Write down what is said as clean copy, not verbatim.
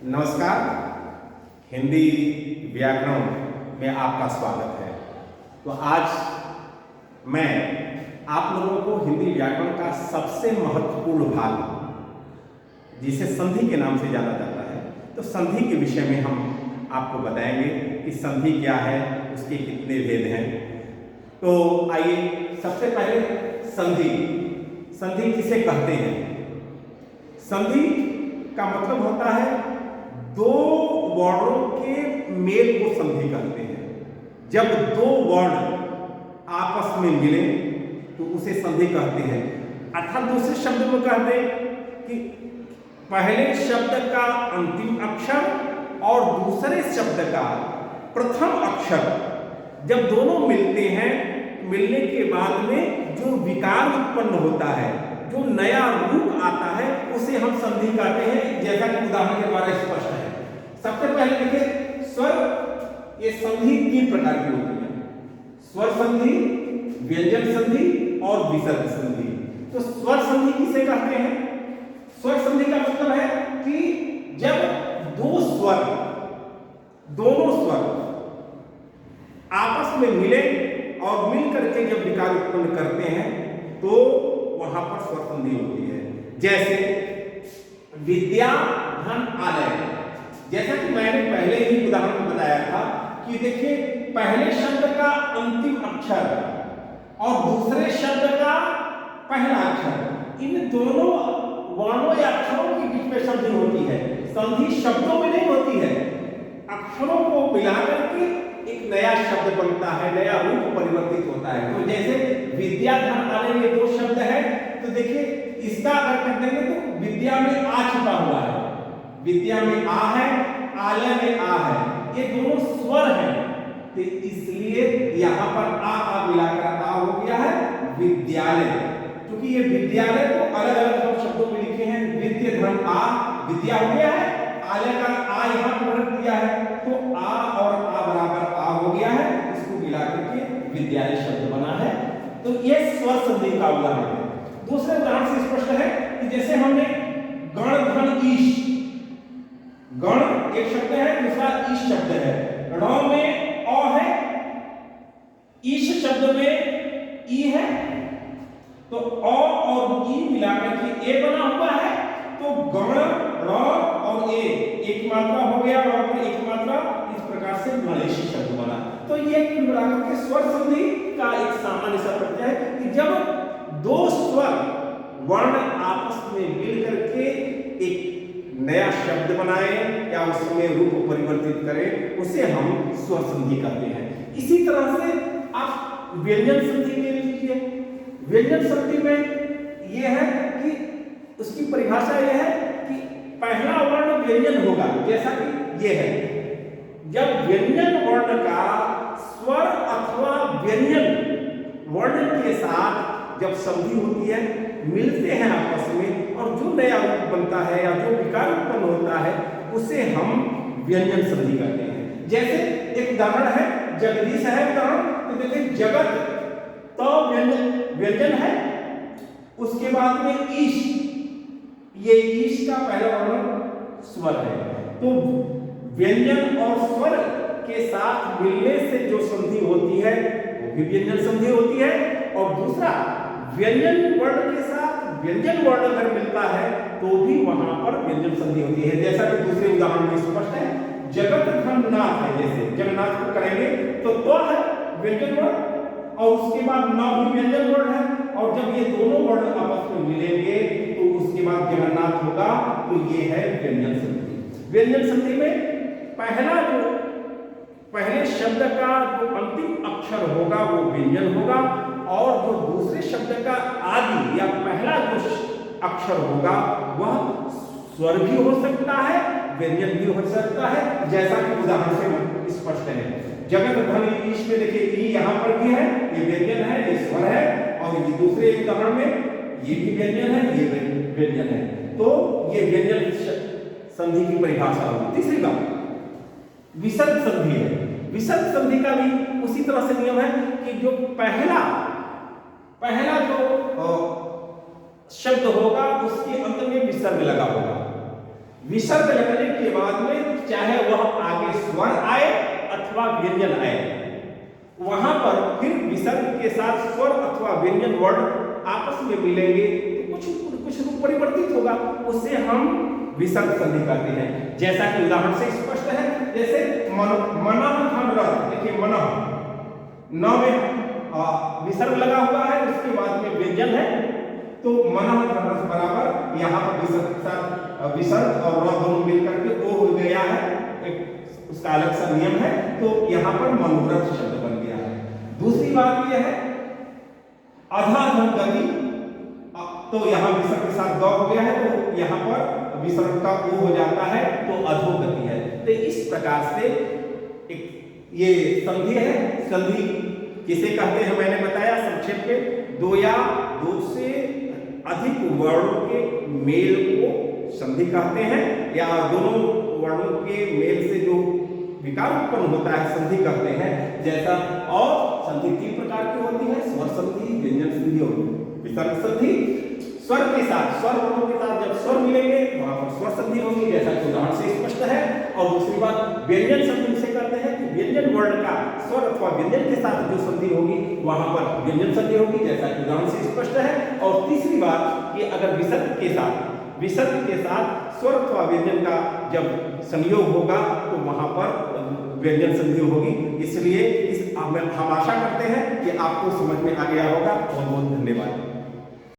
नमस्कार। हिंदी व्याकरण में आपका स्वागत है। तो आज मैं आप लोगों को हिंदी व्याकरण का सबसे महत्वपूर्ण भाग, जिसे संधि के नाम से जाना जाता है, तो संधि के विषय में हम आपको बताएंगे कि संधि क्या है, उसके कितने भेद हैं। तो आइए, सबसे पहले संधि। संधि किसे कहते हैं? संधि का मतलब होता है दो वर्णों के मेल को संधि कहते हैं। जब दो वर्ण आपस में मिले तो उसे संधि कहते हैं। अर्थात दूसरे शब्द में कहते हैं कि पहले शब्द का अंतिम अक्षर और दूसरे शब्द का प्रथम अक्षर जब दोनों मिलते हैं, मिलने के बाद में जो विकार उत्पन्न होता है, जो नया रूप आता है, उसे हम संधि कहते हैं। जैसा कि उदाहरण के द्वारा स्पष्ट है। सबसे पहले देखिए, स्वर। ये संधि तीन प्रकार की होती है: स्वर संधि, व्यंजन संधि और विसर्ग संधि। तो स्वर संधि किसे कहते हैं? स्वर संधि का मतलब है कि जब दोनों स्वर आपस में मिले और मिल करके जब विकार उत्पन्न करते हैं तो वहां पर स्वर संधि होती है। जैसे विद्या, धन, आलय। जैसा कि मैंने पहले ही उदाहरण में बताया था कि देखिए, पहले शब्द का अंतिम अक्षर और दूसरे शब्द का पहला अक्षर, इन दोनों वर्णों या अक्षरों के बीच में संधि होती है। संधि शब्दों में नहीं होती है, अक्षरों को मिलाकर के एक नया शब्द बनता है, नया रूप परिवर्तित होता है। तो जैसे विद्या, धन, आलय, ये दो शब्द है, तो देखिए इसका अगर कर देंगे तो विद्या में आ छुपा हुआ है, विद्या में आ है, आलय में आ है, ये दोनों स्वर हैं। तो इसलिए यहां पर आ मिलाकर आ हो गया है विद्यालय। क्योंकि ये विद्यालय तो अलग अलग शब्दों में लिखे हैं। विद्या, धन, आ, विद्या हो गया है, आलय का आ यहां पर रख दिया है, तो आ और आ बराबर आ हो गया है। इसको मिलाकर के विद्यालय शब्द बना है। तो ये स्वर संधि का उदाहरण है। दूसरे उदाहरण से स्पष्ट है कि जैसे हमने गण, धन, ईश। गण एक शब्द है, दूसरा ईश शब्द है। ण में अ है, ईश शब्द में ई है, तो अ और ई मिलाकर के ए बना हुआ है। तो गण, ण और ए एक मात्रा हो गया, और पर एक मात्रा, इस प्रकार से गणेश शब्द बना। तो ये कुल मिलाकर के स्वर संधि का एक सामान्य सा प्रत्यय है कि जब दो स्वर वर्ण आपस में मिल करके एक नया शब्द बनाए या उसमें रूप परिवर्तित करें, उसे हम स्वर संधि कहते हैं। इसी तरह से आप व्यंजन संधि ले लीजिए। व्यंजन संधि में यह है कि उसकी परिभाषा यह है कि पहला वर्ण व्यंजन होगा, जैसा कि यह है। जब व्यंजन वर्ण का स्वर अथवा व्यंजन वर्ण के साथ जब संधि होती है, मिलते हैं आपस में, और जो नया रूप बनता है या जो विकार उत्पन्न होता है, उसे हम व्यंजन संधि कहते हैं। जैसे एक उदाहरण है, जगदीश है उदाहरण। तो देखिए, जगत तो व्यंजन है, उसके बाद में ईश, ये ईश का पहला वर्ण स्वर है। तो व्यंजन और स्वर के साथ मिलने से जो संधि होती है वो भी व्यंजन संधि होती है। और दूसरा, व्यंजन वर्ण के साथ व्यंजन वर्ण अगर मिलता है तो भी वहां पर व्यंजन संधि होती है। जैसा कि दूसरे उदाहरण में स्पष्ट है, जगत, धन, नाथ है। जैसे जगन्नाथ को करेंगे तो है व्यंजन वर्ण, और उसके बाद न भी व्यंजन वर्ण है, और जब ये दोनों वर्ण आपस में मिलेंगे तो उसके बाद जगन्नाथ होगा, तो ये है व्यंजन संधि। व्यंजन संधि में पहले शब्द का जो अंतिम अक्षर होगा वो व्यंजन होगा, और जो दूसरे शब्द का आदि या पहला जो अक्षर होगा वह स्वर भी हो सकता है, व्यंजन भी हो सकता है। जैसा कि उदाहरण से स्पष्ट है, जगत, धन, ईश में देखिए ई यहां पर भी है, ये व्यंजन है, ये स्वर है, और ये दूसरे उदाहरण में ये भी व्यंजन है, ये व्यंजन है। तो ये व्यंजन संधि की परिभाषा होगी। तीसरी बात विसर्ग संधि है। विसर्ग संधि का भी उसी तरह से नियम है कि जो पहला जो शब्द होगा उसके अंत में विसर्ग लगा होगा। विसर्ग लगने के बाद में चाहे वह आगे स्वर आए अथवा व्यंजन आए, वहां पर फिर विसर्ग के साथ स्वर अथवा व्यंजन वर्ण आपस में मिलेंगे तो कुछ रूप परिवर्तित होगा, उससे हम विसर्ग संधि करते हैं। जैसा कि उदाहरण से स्पष्ट है, जैसे मनः धन रथ, देखिए मनः न में विसर्ग लगा हुआ है, उसके बाद में व्यंजन है, तो मनः धन रथ बराबर यहाँ पर विसर्ग के साथ विसर्ग और र दोनों मिलकर के ओ हो गया है, एक उसका अलग सा नियम है, तो यहाँ पर मनोरथ शब्द बन गया है। दूसरी बात यह है अधाधन गति, तो यहाँ विसर्ग के साथ द हो गया है, तो यहाँ पर विसर्ग का ओ हो जाता है, तो अधोगति है। तो इस प्रकार से एक ये संधि है। संधि किसे कहते हैं मैंने बताया संक्षेप में, दो या दो से अधिक वर्णों के मेल को संधि कहते हैं, या दोनों वर्णों के मेल से जो विकार उत्पन्न होता है संधि कहते हैं। जैसा और संधि तीन प्रकार की होती है, स्वर संधि, व्यंजन संधि और विसर्ग संधि। स्वर के साथ, स्वर वर्णों के साथ जब स्वर मिलेंगे वहां पर स्वर संधि होगी, जैसा कि उदाहरण से स्पष्ट है। और दूसरी बात व्यंजन संधि से कहते हैं कि व्यंजन वर्ण का स्वर अथवा व्यंजन के साथ जो संधि होगी वहां पर व्यंजन संधि होगी, जैसा कि उदाहरण से स्पष्ट है। और तीसरी बात कि अगर विसर्ग के साथ स्वर अथवा व्यंजन का जब संयोग होगा तो वहां पर व्यंजन संधि होगी। इसलिए हम आशा करते हैं कि आपको समझ में आ गया होगा। बहुत बहुत धन्यवाद।